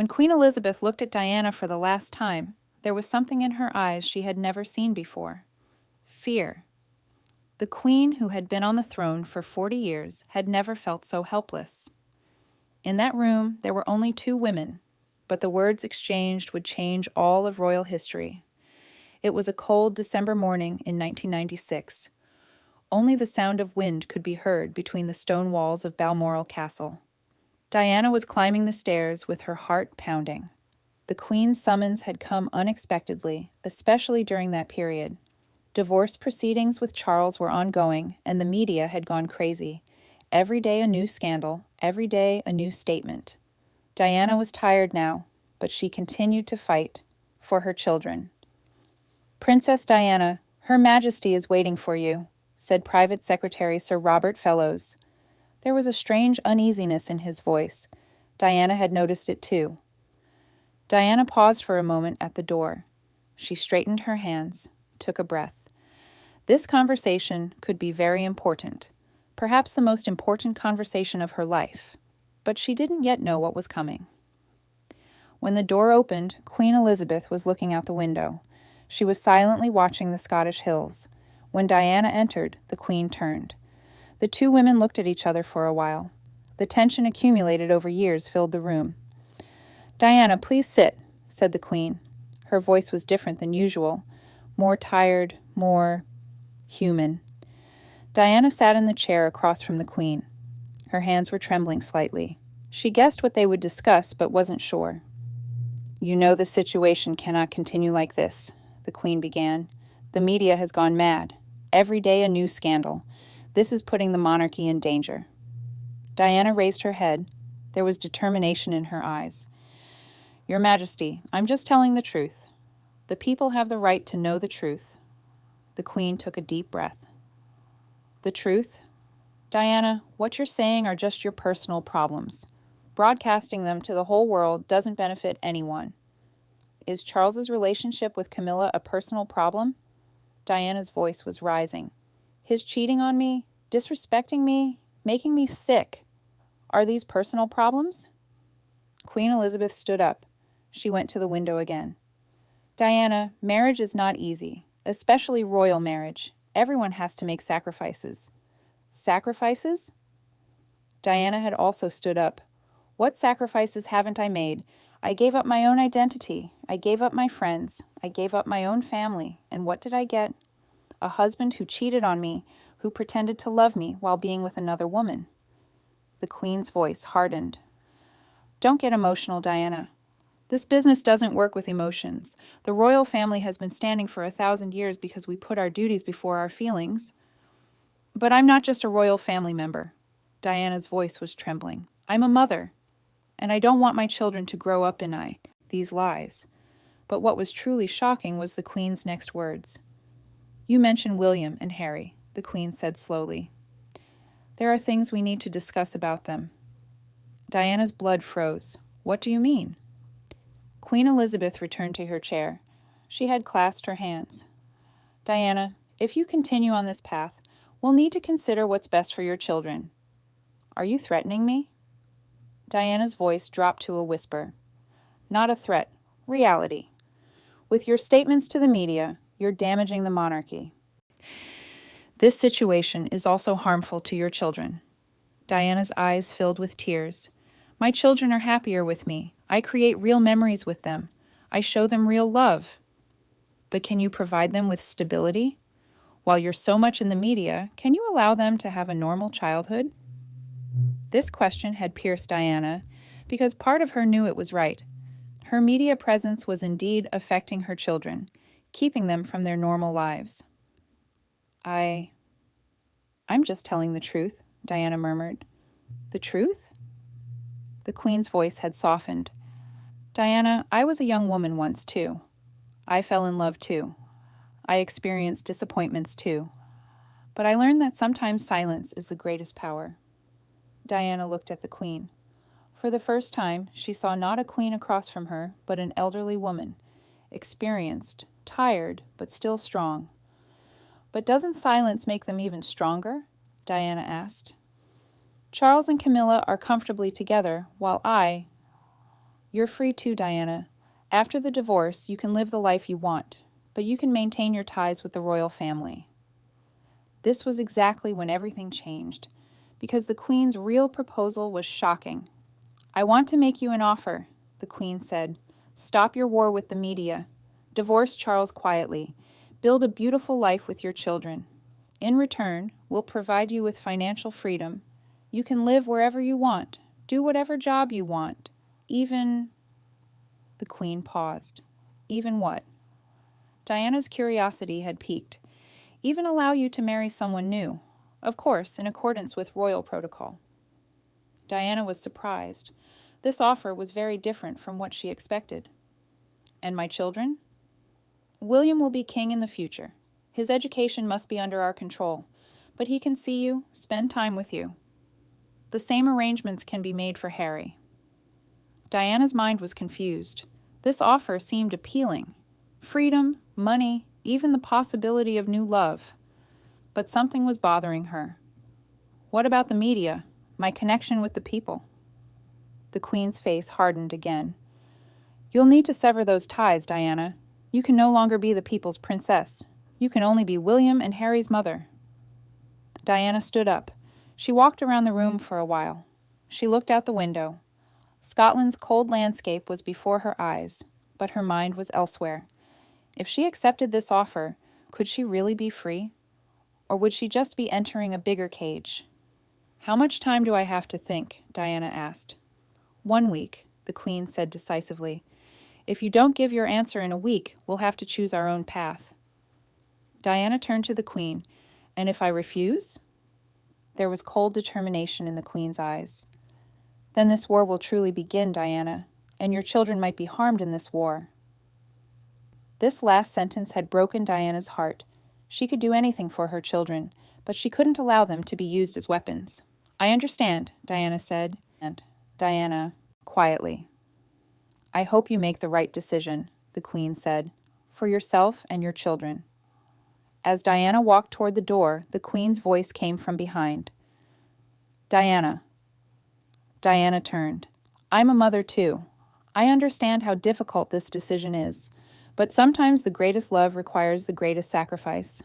When Queen Elizabeth looked at Diana for the last time, there was something in her eyes she had never seen before. Fear. The queen who had been on the throne for 40 years had never felt so helpless. In that room, there were only 2 women, but the words exchanged would change all of royal history. It was a cold December morning in 1996. Only the sound of wind could be heard between the stone walls of Balmoral Castle. Diana was climbing the stairs with her heart pounding. The Queen's summons had come unexpectedly, especially during that period. Divorce proceedings with Charles were ongoing, and the media had gone crazy. Every day a new scandal, every day a new statement. Diana was tired now, but she continued to fight for her children. "Princess Diana, Her Majesty is waiting for you," said Private Secretary Sir Robert Fellows. There was a strange uneasiness in his voice. Diana had noticed it too. Diana paused for a moment at the door. She straightened her hands, took a breath. This conversation could be very important, perhaps the most important conversation of her life, but she didn't yet know what was coming. When the door opened, Queen Elizabeth was looking out the window. She was silently watching the Scottish hills. When Diana entered, the Queen turned. The 2 women looked at each other for a while. The tension accumulated over years filled the room. "Diana, please sit," said the Queen. Her voice was different than usual, more tired, more human. Diana sat in the chair across from the Queen. Her hands were trembling slightly. She guessed what they would discuss, but wasn't sure. "You know the situation cannot continue like this," the Queen began. "The media has gone mad. Every day a new scandal. This is putting the monarchy in danger." Diana raised her head. There was determination in her eyes. "Your Majesty, I'm just telling the truth. The people have the right to know the truth." The Queen took a deep breath. "The truth? Diana, what you're saying are just your personal problems. Broadcasting them to the whole world doesn't benefit anyone. Is Charles's relationship with Camilla a personal problem?" Diana's voice was rising. "His cheating on me, disrespecting me, making me sick. Are these personal problems?" Queen Elizabeth stood up. She went to the window again. "Diana, marriage is not easy, especially royal marriage. Everyone has to make sacrifices." "Sacrifices?" Diana had also stood up. "What sacrifices haven't I made? I gave up my own identity. I gave up my friends. I gave up my own family. And what did I get? A husband who cheated on me, who pretended to love me while being with another woman." The Queen's voice hardened. "Don't get emotional, Diana. This business doesn't work with emotions. The royal family has been standing for 1,000 years because we put our duties before our feelings. But I'm not just a royal family member." Diana's voice was trembling. "I'm a mother, and I don't want my children to grow up in these lies." But what was truly shocking was the Queen's next words. "You mentioned William and Harry," the Queen said slowly. "There are things we need to discuss about them." Diana's blood froze. "What do you mean?" Queen Elizabeth returned to her chair. She had clasped her hands. "Diana, if you continue on this path, we'll need to consider what's best for your children." "Are you threatening me?" Diana's voice dropped to a whisper. "Not a threat. Reality. With your statements to the media, you're damaging the monarchy. This situation is also harmful to your children." Diana's eyes filled with tears. "My children are happier with me. I create real memories with them. I show them real love. But can you provide them with stability? While you're so much in the media, can you allow them to have a normal childhood?" This question had pierced Diana because part of her knew it was right. Her media presence was indeed affecting her children, keeping them from their normal lives. I'm just telling the truth," Diana murmured. "The truth?" The Queen's voice had softened. "Diana, I was a young woman once, too. I fell in love, too. I experienced disappointments, too. But I learned that sometimes silence is the greatest power." Diana looked at the Queen. For the first time, she saw not a queen across from her, but an elderly woman, experienced, tired, but still strong. "But doesn't silence make them even stronger?" Diana asked. "Charles and Camilla are comfortably together, while You're free too, Diana. After the divorce, you can live the life you want, but you can maintain your ties with the royal family. This was exactly when everything changed, because the Queen's real proposal was shocking. I want to make you an offer, the Queen said. Stop your war with the media. Divorce Charles quietly. Build a beautiful life with your children. In return, we'll provide you with financial freedom. You can live wherever you want, do whatever job you want, even... The Queen paused. Even what? Diana's curiosity had piqued. Even allow you to marry someone new, of course, in accordance with royal protocol. Diana was surprised. This offer was very different from what she expected. And my children? William will be king in the future. His education must be under our control, but he can see you, spend time with you. The same arrangements can be made for Harry. Diana's mind was confused. This offer seemed appealing. Freedom, money, even the possibility of new love. But something was bothering her. What about the media, my connection with the people? The Queen's face hardened again. You'll need to sever those ties, Diana. You can no longer be the people's princess. You can only be William and Harry's mother. Diana stood up. She walked around the room for a while. She looked out the window. Scotland's cold landscape was before her eyes, but her mind was elsewhere. If she accepted this offer, could she really be free? Or would she just be entering a bigger cage? How much time do I have to think? Diana asked. 1 week, the Queen said decisively. If you don't give your answer in a week, we'll have to choose our own path. Diana turned to the Queen. And if I refuse? There was cold determination in the Queen's eyes. Then this war will truly begin, Diana, and your children might be harmed in this war. This last sentence had broken Diana's heart. She could do anything for her children, but she couldn't allow them to be used as weapons. I understand, Diana said, and Diana, quietly. I hope you make the right decision, the Queen said, for yourself and your children. As Diana walked toward the door, the Queen's voice came from behind. Diana. Diana turned. I'm a mother too. I understand how difficult this decision is, but sometimes the greatest love requires the greatest sacrifice.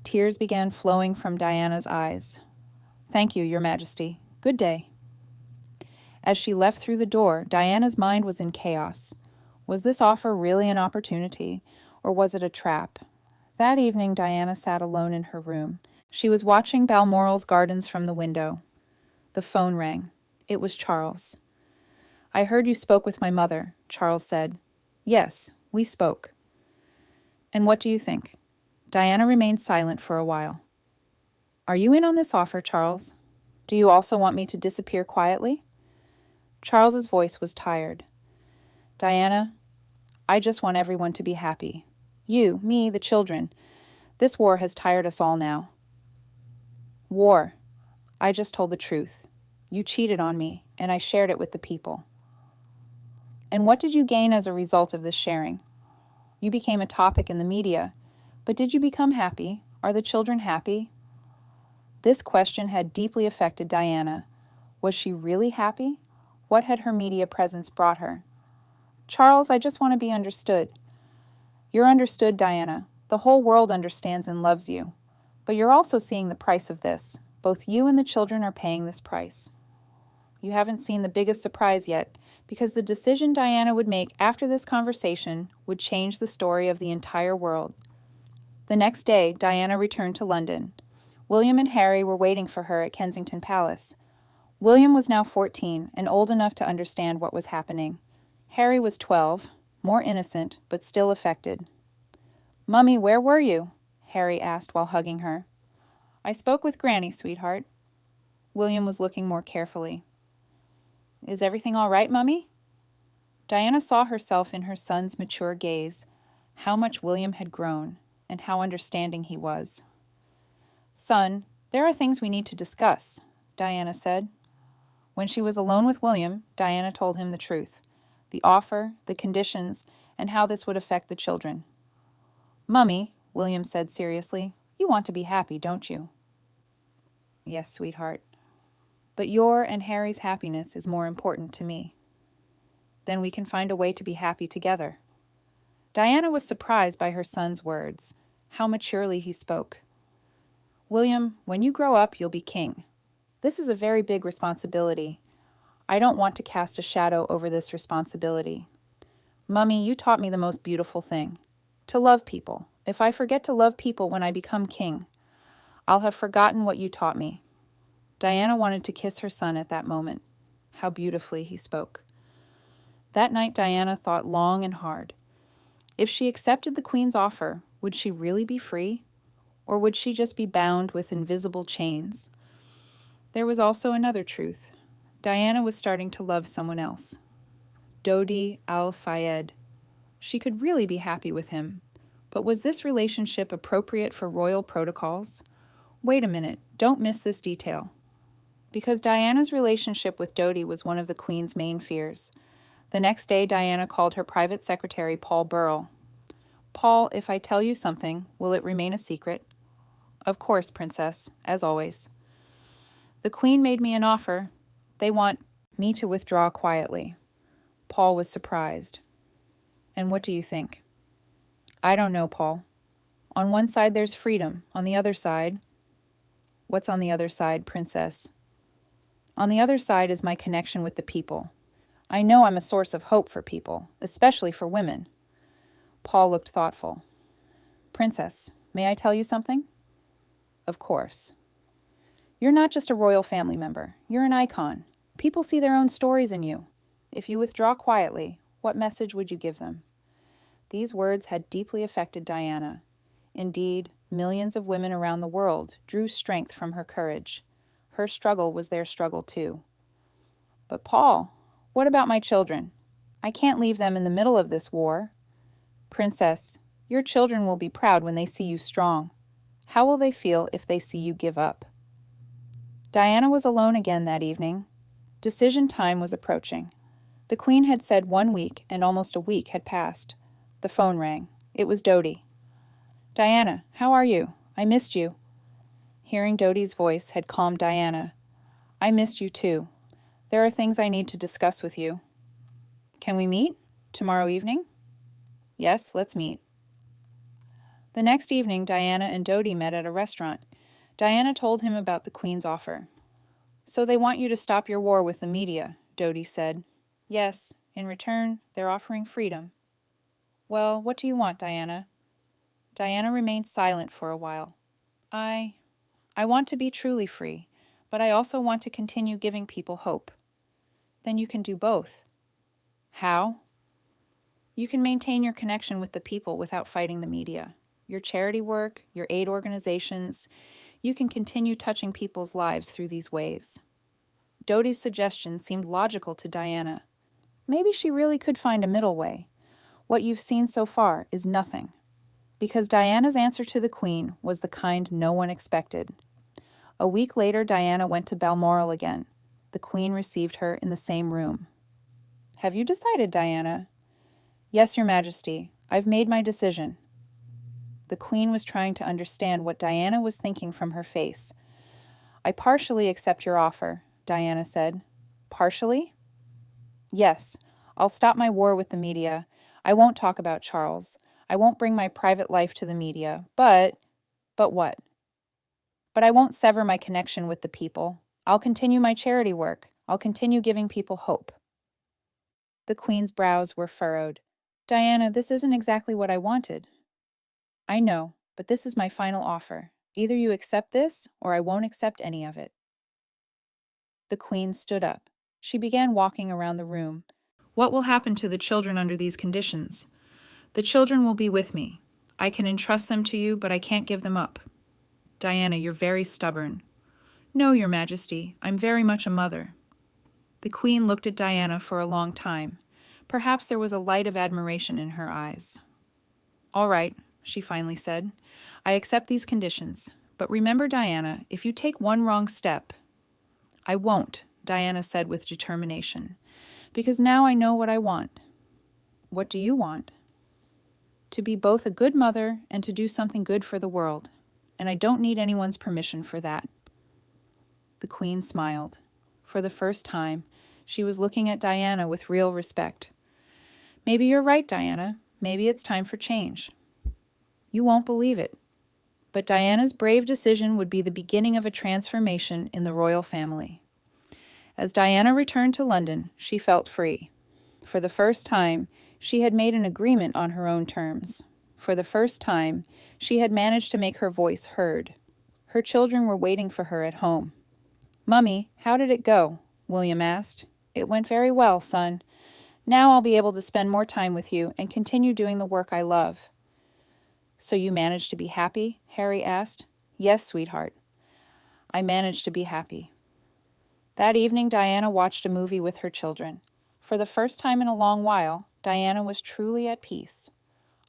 Tears began flowing from Diana's eyes. Thank you, Your Majesty. Good day. As she left through the door, Diana's mind was in chaos. Was this offer really an opportunity, or was it a trap? That evening, Diana sat alone in her room. She was watching Balmoral's gardens from the window. The phone rang. It was Charles. I heard you spoke with my mother, Charles said. Yes, we spoke. And what do you think? Diana remained silent for a while. Are you in on this offer, Charles? Do you also want me to disappear quietly? Charles's voice was tired. Diana, I just want everyone to be happy. You, me, the children. This war has tired us all now. War. I just told the truth. You cheated on me, and I shared it with the people. And what did you gain as a result of this sharing? You became a topic in the media, but did you become happy? Are the children happy? This question had deeply affected Diana. Was she really happy? What had her media presence brought her? Charles, I just want to be understood. You're understood, Diana. The whole world understands and loves you. But you're also seeing the price of this. Both you and the children are paying this price. You haven't seen the biggest surprise yet, because the decision Diana would make after this conversation would change the story of the entire world. The next day, Diana returned to London. William and Harry were waiting for her at Kensington Palace. William was now 14 and old enough to understand what was happening. Harry was 12, more innocent, but still affected. "Mummy, where were you?" Harry asked while hugging her. "I spoke with Granny, sweetheart." William was looking more carefully. "Is everything all right, Mummy?" Diana saw herself in her son's mature gaze, how much William had grown, and how understanding he was. "Son, there are things we need to discuss," Diana said. When she was alone with William, Diana told him the truth, the offer, the conditions, and how this would affect the children. "Mummy," William said seriously, "you want to be happy, don't you?" "Yes, sweetheart. But your and Harry's happiness is more important to me." Then we can find a way to be happy together." Diana was surprised by her son's words, how maturely he spoke. "William, when you grow up, you'll be king. This is a very big responsibility. I don't want to cast a shadow over this responsibility. Mummy, you taught me the most beautiful thing. To love people. If I forget to love people when I become king, I'll have forgotten what you taught me." Diana wanted to kiss her son at that moment. How beautifully he spoke. That night, Diana thought long and hard. If she accepted the Queen's offer, would she really be free? Or would she just be bound with invisible chains? There was also another truth. Diana was starting to love someone else. Dodi al-Fayed. She could really be happy with him. But was this relationship appropriate for royal protocols? Wait a minute, don't miss this detail. Because Diana's relationship with Dodi was one of the Queen's main fears. The next day, Diana called her private secretary, Paul Burrell. "Paul, if I tell you something, will it remain a secret?" "Of course, Princess, as always." "The Queen made me an offer. They want me to withdraw quietly." Paul was surprised. "And what do you think?" "I don't know, Paul. On one side there's freedom. On the other side—" "What's on the other side, Princess?" "On the other side is my connection with the people. I know I'm a source of hope for people, especially for women." Paul looked thoughtful. "Princess, may I tell you something?" "Of course." "You're not just a royal family member. You're an icon. People see their own stories in you. If you withdraw quietly, what message would you give them?" These words had deeply affected Diana. Indeed, millions of women around the world drew strength from her courage. Her struggle was their struggle too. "But Paul, what about my children? I can't leave them in the middle of this war." "Princess, your children will be proud when they see you strong. How will they feel if they see you give up?" Diana was alone again that evening. Decision time was approaching. The Queen had said 1 week, and almost a week had passed. The phone rang. It was Dodi. "Diana, how are you? I missed you." Hearing Dodi's voice had calmed Diana. "I missed you too. There are things I need to discuss with you." "Can we meet? Tomorrow evening?" "Yes, let's meet." The next evening, Diana and Dodi met at a restaurant. Diana told him about the Queen's offer. "So they want you to stop your war with the media," Dodi said. "Yes, in return, they're offering freedom." "Well, what do you want, Diana?" Diana remained silent for a while. I want to be truly free, but I also want to continue giving people hope." "Then you can do both." "How?" "You can maintain your connection with the people without fighting the media. Your charity work, your aid organizations, you can continue touching people's lives through these ways." Dodi's suggestion seemed logical to Diana. Maybe she really could find a middle way. What you've seen so far is nothing. Because Diana's answer to the Queen was the kind no one expected. A week later, Diana went to Balmoral again. The Queen received her in the same room. "Have you decided, Diana?" "Yes, Your Majesty. I've made my decision." The Queen was trying to understand what Diana was thinking from her face. "I partially accept your offer," Diana said. "Partially?" "Yes. I'll stop my war with the media. I won't talk about Charles. I won't bring my private life to the media. But what? But I won't sever my connection with the people. I'll continue my charity work. I'll continue giving people hope." The Queen's brows were furrowed. "Diana, this isn't exactly what I wanted." "I know, but this is my final offer. Either you accept this, or I won't accept any of it." The Queen stood up. She began walking around the room. "What will happen to the children under these conditions?" "The children will be with me. I can entrust them to you, but I can't give them up." "Diana, you're very stubborn." "No, Your Majesty, I'm very much a mother." The Queen looked at Diana for a long time. Perhaps there was a light of admiration in her eyes. "All right," she finally said. "I accept these conditions. But remember, Diana, if you take one wrong step—" "I won't," Diana said with determination. "Because now I know what I want." "What do you want?" "To be both a good mother and to do something good for the world. And I don't need anyone's permission for that." The Queen smiled. For the first time, She was looking at Diana with real respect. "Maybe you're right, Diana. Maybe it's time for change." You won't believe it, but Diana's brave decision would be the beginning of a transformation in the royal family. As Diana returned to London, she felt free. For the first time, she had made an agreement on her own terms. For the first time, she had managed to make her voice heard. Her children were waiting for her at home. "Mummy, how did it go?" William asked. "It went very well, son. Now I'll be able to spend more time with you and continue doing the work I love." "So you managed to be happy?" Harry asked. "Yes, sweetheart. I managed to be happy." That evening, Diana watched a movie with her children. For the first time in a long while, Diana was truly at peace.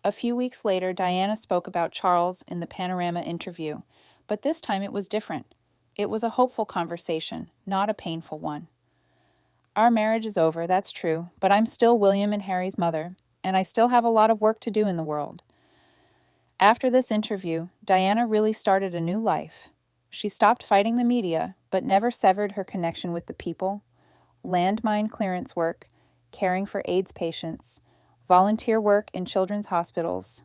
A few weeks later, Diana spoke about Charles in the Panorama interview, but this time it was different. It was a hopeful conversation, not a painful one. "Our marriage is over, that's true, but I'm still William and Harry's mother, and I still have a lot of work to do in the world." After this interview, Diana really started a new life. She stopped fighting the media, but never severed her connection with the people. Landmine clearance work, caring for AIDS patients, volunteer work in children's hospitals.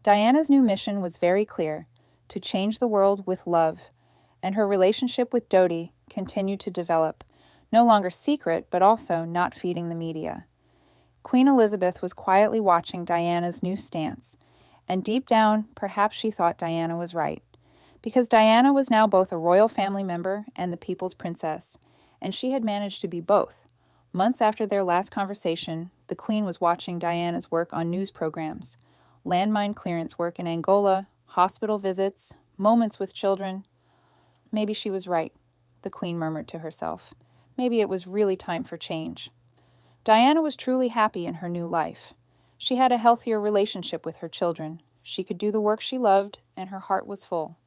Diana's new mission was very clear: to change the world with love, and her relationship with Dodi continued to develop, no longer secret, but also not feeding the media. Queen Elizabeth was quietly watching Diana's new stance, and deep down, perhaps she thought Diana was right, because Diana was now both a royal family member and the people's princess, and she had managed to be both. Months after their last conversation, the Queen was watching Diana's work on news programs, landmine clearance work in Angola, hospital visits, moments with children. Maybe she was right, the Queen murmured to herself. Maybe it was really time for change. Diana was truly happy in her new life. She had a healthier relationship with her children. She could do the work she loved, and her heart was full.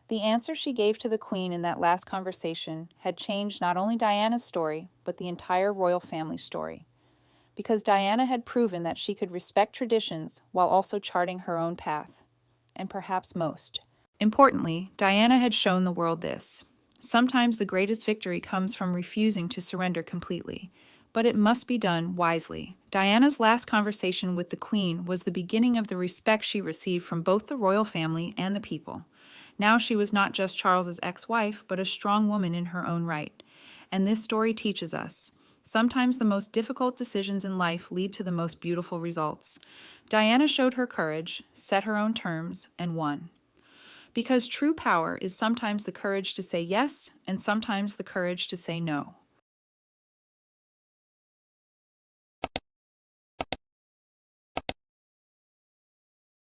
The answer she gave to the Queen in that last conversation had changed not only Diana's story, but the entire royal family story. Because Diana had proven that she could respect traditions while also charting her own path. And perhaps most importantly, Diana had shown the world this: sometimes the greatest victory comes from refusing to surrender completely, but it must be done wisely. Diana's last conversation with the Queen was the beginning of the respect she received from both the royal family and the people. Now she was not just Charles's ex-wife, but a strong woman in her own right. And this story teaches us: sometimes the most difficult decisions in life lead to the most beautiful results. Diana showed her courage, set her own terms, and won. Because true power is sometimes the courage to say yes, and sometimes the courage to say no.